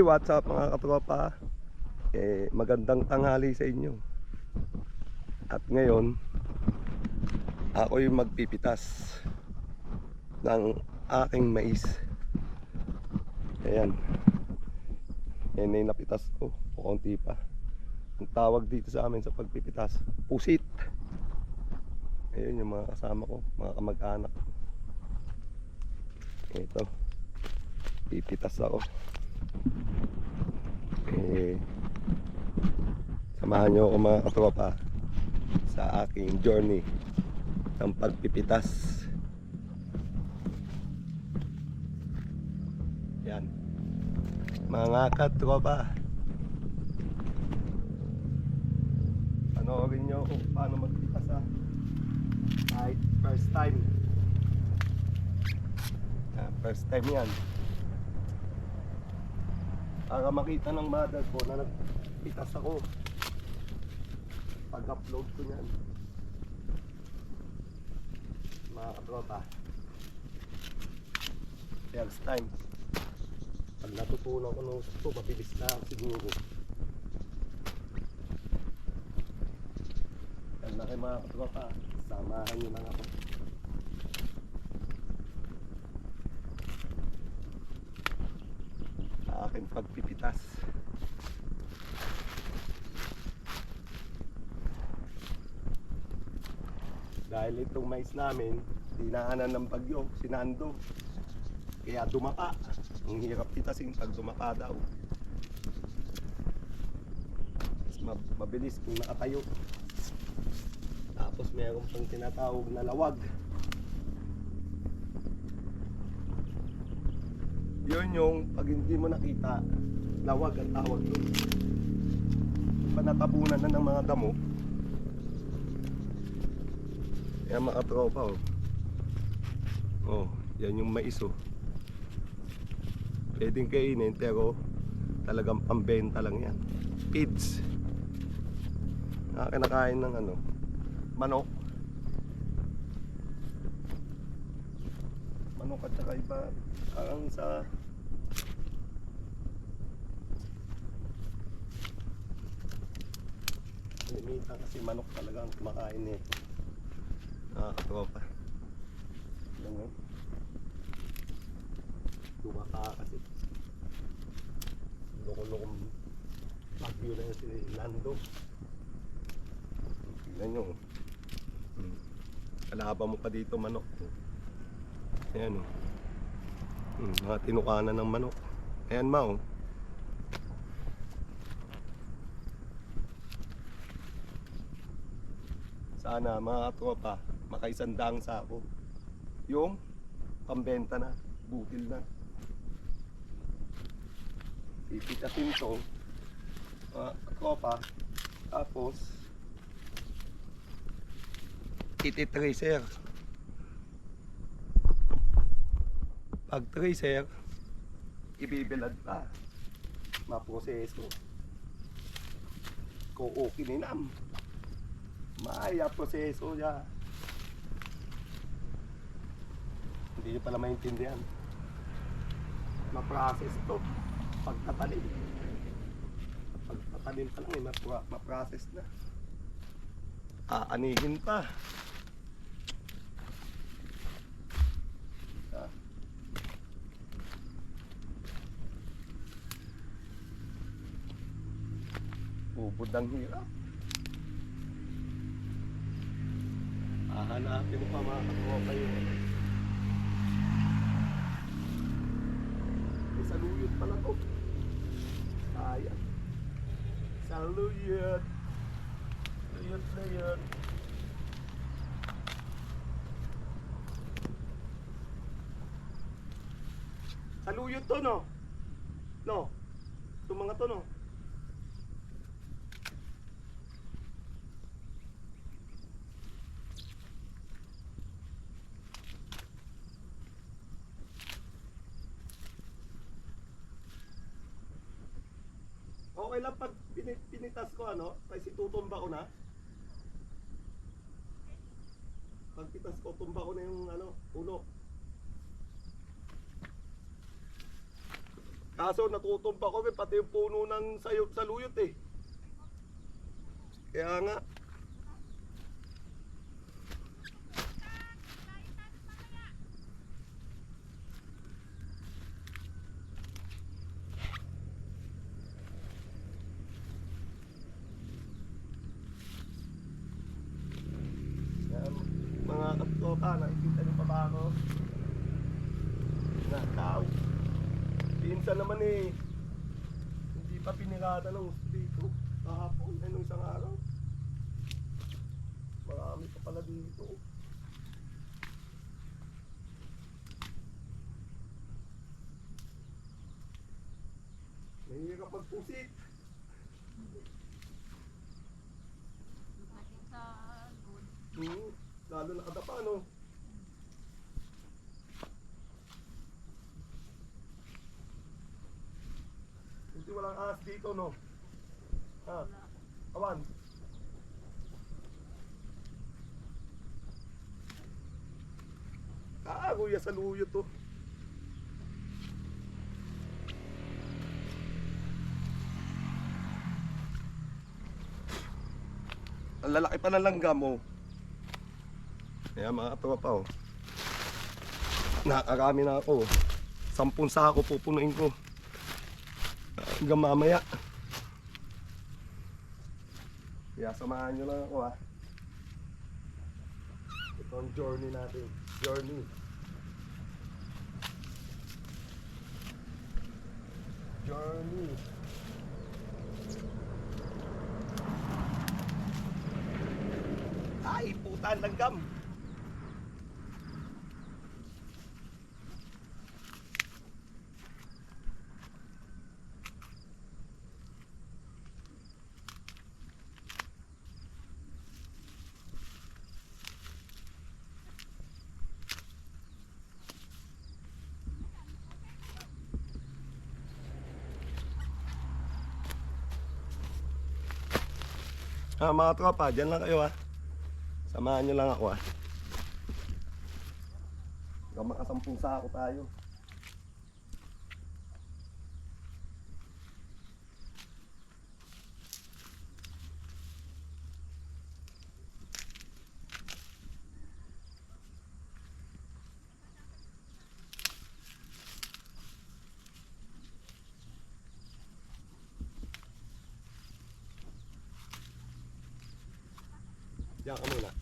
what's up mga katropa? Magandang tanghali sa inyo. At ngayon, ako yung magpipitas ng aking mais. Ayan. Yan ay napitas ko. O konti pa. Ang tawag dito sa amin sa pagpipitas, pusit. Ayun yung mga kasama ko, mga kamag-anak. Ito. Pipitas ako. Samahan nyo ako mga katropa sa aking journey ng pagpipitas. Yan mga katropa, panoorin nyo kung paano magpitas kahit first time. First time yan, para makita ng mother ko na nagpitas ako pag-upload ko niyan. Mga katropa, first time. Pag natutunan ko ng gusto, mabilis na siguro. Yan na kayo mga katropa, samahan nyo lang ako sa aking pagpipitas. Dahil itong mais namin, dinaanan ng bagyo, sinando. Kaya dumapa. Ang hirap pitasin pag dumapa daw. Mabilis kung nakatayo. Tapos mayroon pang tinatawag na lawag. Yun yung pag hindi mo nakita, lawag ang tawag doon. Panatabunan na ng mga damo. Yan mga tropa, yan yung mais. Pwedeng kainin pero talagang pambenta lang yan. Feeds. Kinakain ng manok. Manok at saka iba. Parang sa limita kasi manok talagang kumakain nito. Tropa. Lang dumaka kasi loko-lokong bagyo na yun si Lando. Tignan nyo. Kalaban mo pa dito manok. Ayan mga tinukanan ng manok. Ayan sana mga tropa makaisandang sako. Yung pambenta na, butil na. Pipitasin to tropa. Tapos iti-tracer. Pag tracer, ibibilad pa, maproseso, kuukininam, maya proseso niya. Hindi nyo pala maintindihan. Ma-process to pagtatanim. Pagtatanim pa lang ma-process na. Aanigin pa. Ubod ang hirap. Hahanapin mo pa mga katropa yun. May saluyot pala to. Ayan. Saluyot. Saluyot na yun. Saluyot to, no? No? Itong mga to, no? Okay lang pag pinitas ko kasi tutumba ko na. Pag pitas ko, tumba ko na yung puno. Kaso natutumpa ko pati yung puno ng saluyot eh. Kaya nga. Mga kapitoka, nakikita niyo pa ba ako? Nakaw. Pinsan naman eh, hindi pa pinirada ng gusto dito. Kahapon, ay nung isang araw. Marami pa pala dito. Nahihirap magpusit. Lalo nakadapa, no? Hindi walang ahas dito, no? Ha? Awan? Kuya sa luyo to. Ang lalaki pa ng langgam, oh. Kaya mga tropa, oh. Nakarami na ako. 10 sako pupunuin ko. Hanggang mamaya. Kaya samahan nyo lang ako, ha. Ito ang journey natin. Journey. Ay, putan langgam. Mga tropa, dyan lang kayo, ha. Samahan nyo lang ako, ha. Hanggang makasampung sako tayo. Diyan ka muna.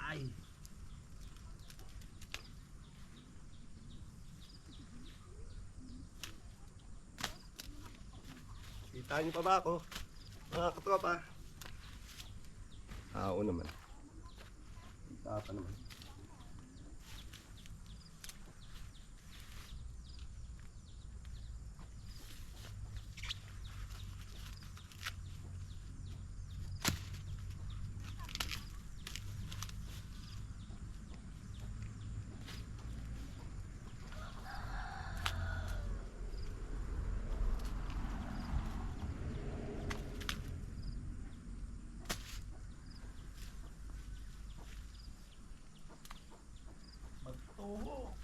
Ay. Kita niyo pa ba ako? Mga katropa. Oo naman. Kita pa naman. Magtuho.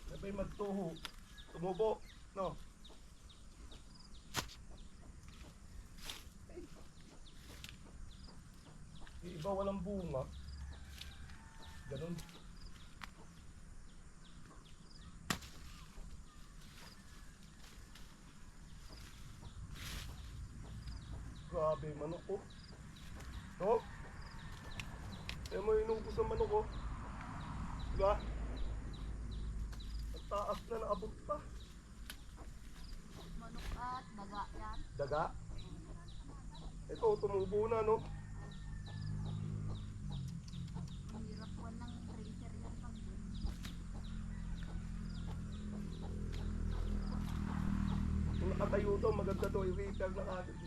Ano ba yung magtuho? Tumubo, no? Yung iba walang bunga. Ganun. Grabe, manok ko. No? Kaya mo inubos ang manok ko. Diba? Ang taas na naabot pa. Manok at daga yan. Daga? Ito, tumubo na, no? Ang hirap po ng tracer yan pag dun. nakatayo to, maganda to, i-repair na kagad.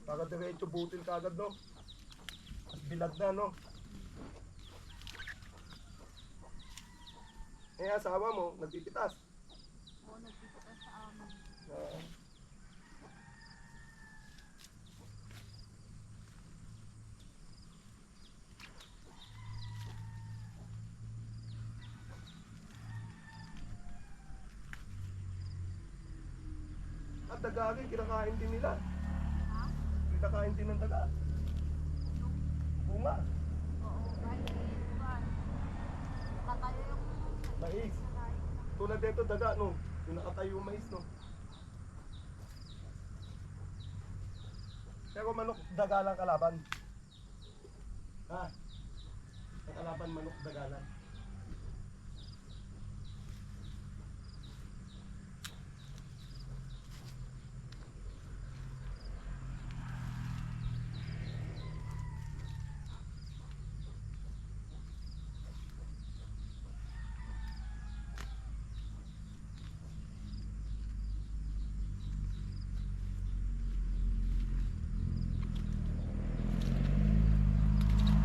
Para diretso butil kagad, no? Mas bilad na, no? Eh, asawa mo, nagpipitas. Oo, nagpipitas sa amin. Oo. At daga rin, kinakain din nila. Ha? Kinakain din ng daga. Yung, Bunga, oo, kahit inugan. Nakatayo yung mais. nalain na. Tulad dito daga, no? Yung nakatayo yung mais, no? Pero manok, daga lang kalaban. Ha? Ang kalaban, manok, daga lang.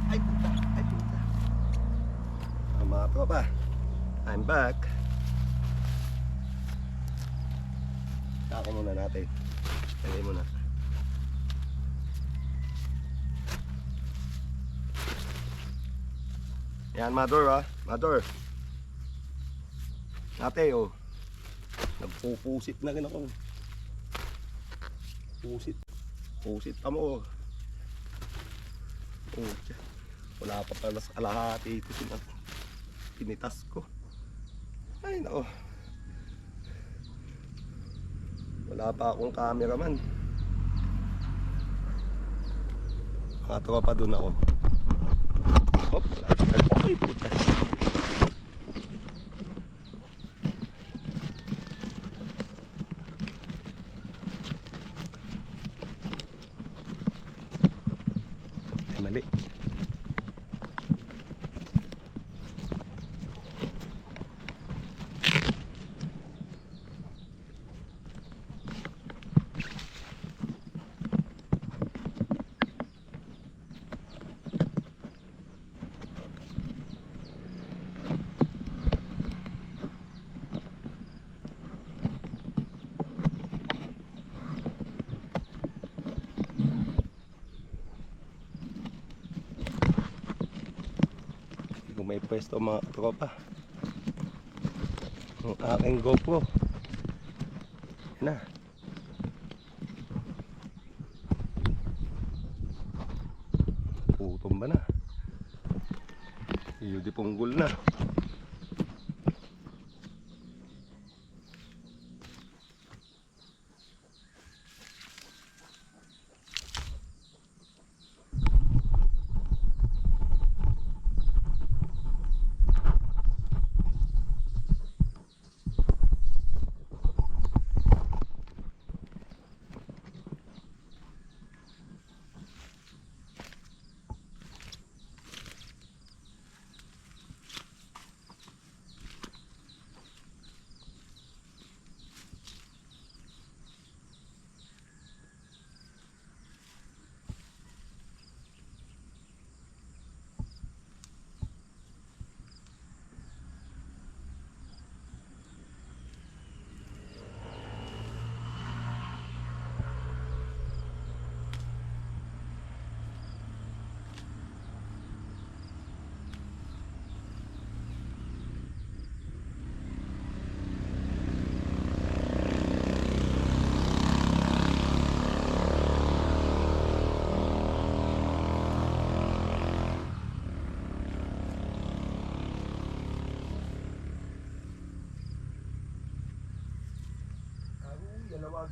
Ay puta, ay puta. Mga tropa, I'm back. Tako muna natin. Lagay muna. Yan, mother ah. Mother. Ate, oh. Nagpupusit na rin ako. Pusit. Pusit pa mo, oh. Oh, tiyan. Wala pa pala sa kalahati ito pinitas ko. Ay, nako. Wala pa akong cameraman. Mga tropa dun ako. Hop, ay puta. Ay, mali. Kung may pwesto mga tropa, ang aking GoPro na putom ba na, iyo di punggol na. Dalawag.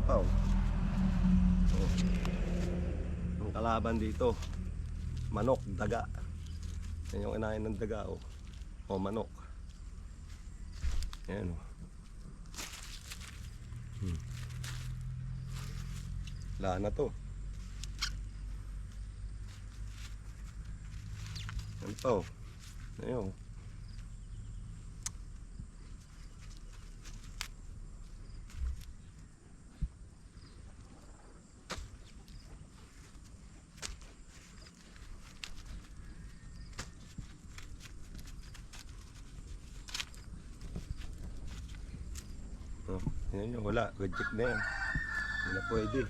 tropa oh. Oh. Ang kalaban dito, manok, daga. Yan yung kinain ng daga oh. O manok. Ayan oh. Wala na to. Yan pa oh. Ayun. Oh, yan yun, wala. Reject na yan. Hindi na pwede.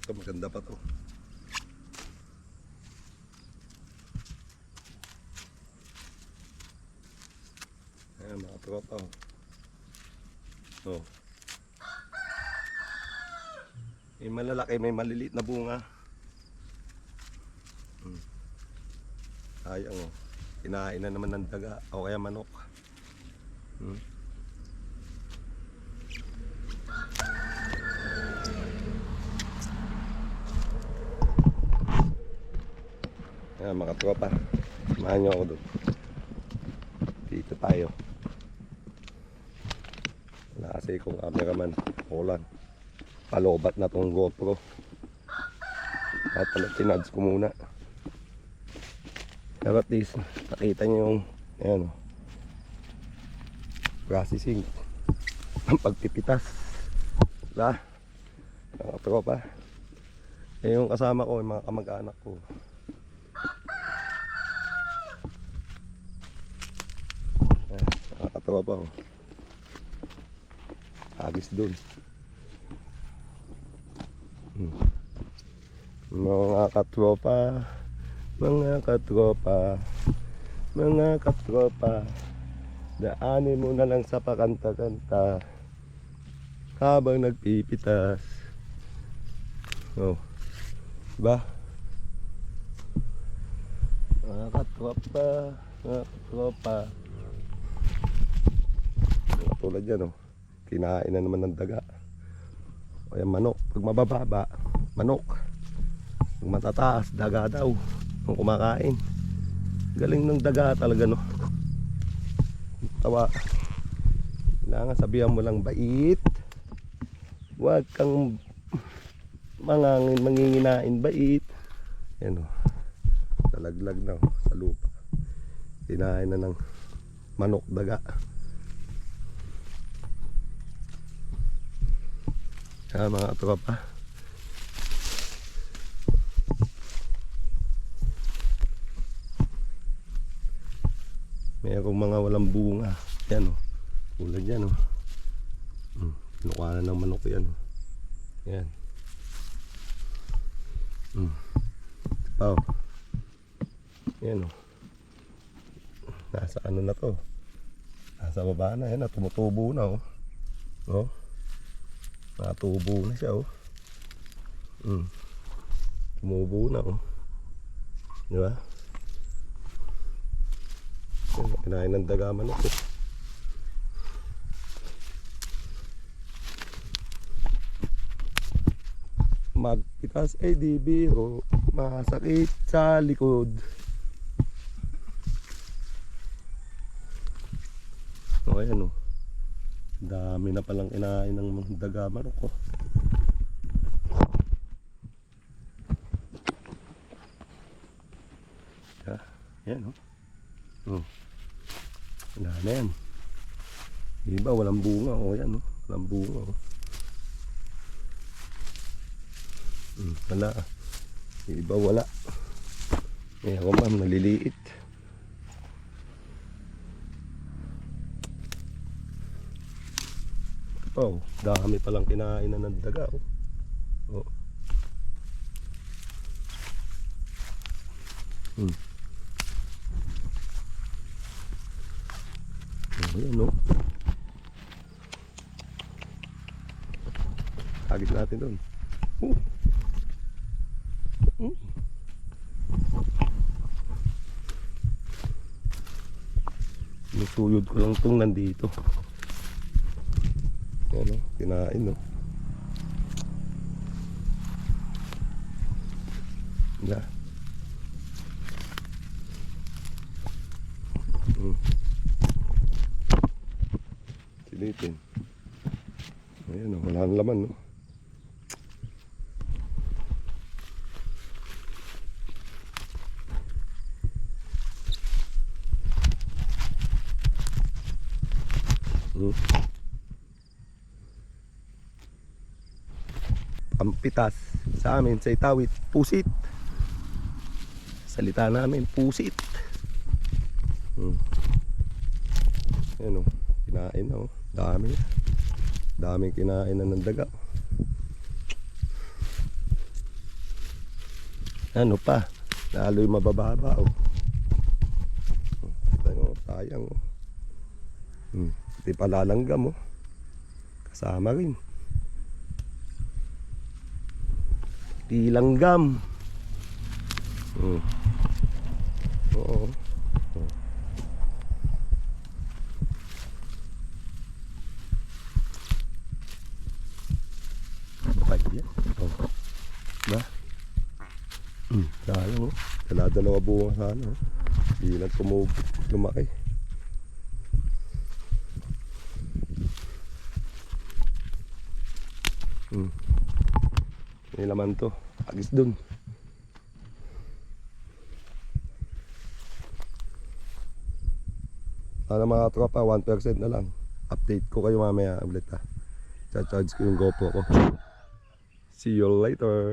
Ito maganda pa to. Ayan mga tropa oh. Oh. May malalaki, may maliliit na bunga. Sayang oh. Kinain na naman ng daga o kaya manok. Ayan mga tropa. Samahan nyo ako doon. Dito tayo. Wala kasi kung cameraman. Ako lang. Palobat na tong GoPro. At tinadz ko muna. Pero at least nakita nyo yung ayan, oh, processing ang pagpipitas. Diba? Mga tropa. Eh yung kasama ko, yung mga kamag-anak ko. Ayan, mga katropa ko. Agis dun. Mga katropa, mga katropa, mga katropa, daanin mo na lang sa pakanta-kanta habang nagpipitas. Oh, diba? Mga katropa, mga katropa. Tulad yan oh, kinain na naman ng daga. O yan manok, pag mabababa, manok. Pag matataas, daga daw kung kumakain. Galing ng daga talaga no. Tawa. Kailangan sabihan mo lang bait. Huwag kang manginginain, bait. Yan o. Talaglag na o, sa lupa. Kinain na ng manok, daga. Kaya mga tropa, mayroong mga walang bunga. Yan o, tulad yan o. Pinukanan ng manok yan o. Yan. Pa o. Yan o. Nasa ano na to, nasa baba na. Yan, tumutubo na o. O, natubo na siya o. Tumubo na o. Diba? Kinain ng daga manok eh. Magpitas ay di biro, masakit sa likod. O ayan o, dami na palang kinain ng daga manok oh. Yan o. Wala na yan. Iba walang bunga o. Yan o. Walang bunga o. Wala. Iba wala. Mayroon pa maliliit. Oh, dami palang kinain na ng daga o. Oh. Ayan no. Hagis natin doon. Nusuyod ko lang itong nandito. Yan o, kinain o. Na. Silipin. Ayan o, wala nang laman no. Pampitas sa amin sa Itawit, pusit. Salita namin, pusit. Ayan o, kinain na o. Dami. Daming kinain na ng daga. Ano pa? Lalo'y mabababa o. Ano, sayang o. Di pa lalanggam o. Kasama rin. Di langgam. Oo. Bakit yan? Oh. Ba? Sayang oh. Dala-dalawa bunga sana oh. Hindi lang lumaki. May laman to. Agis dun. Sana mga tropa, 1% na lang. Update ko kayo mamaya ulit ha. Charge ko yung GoPro ko. See you later.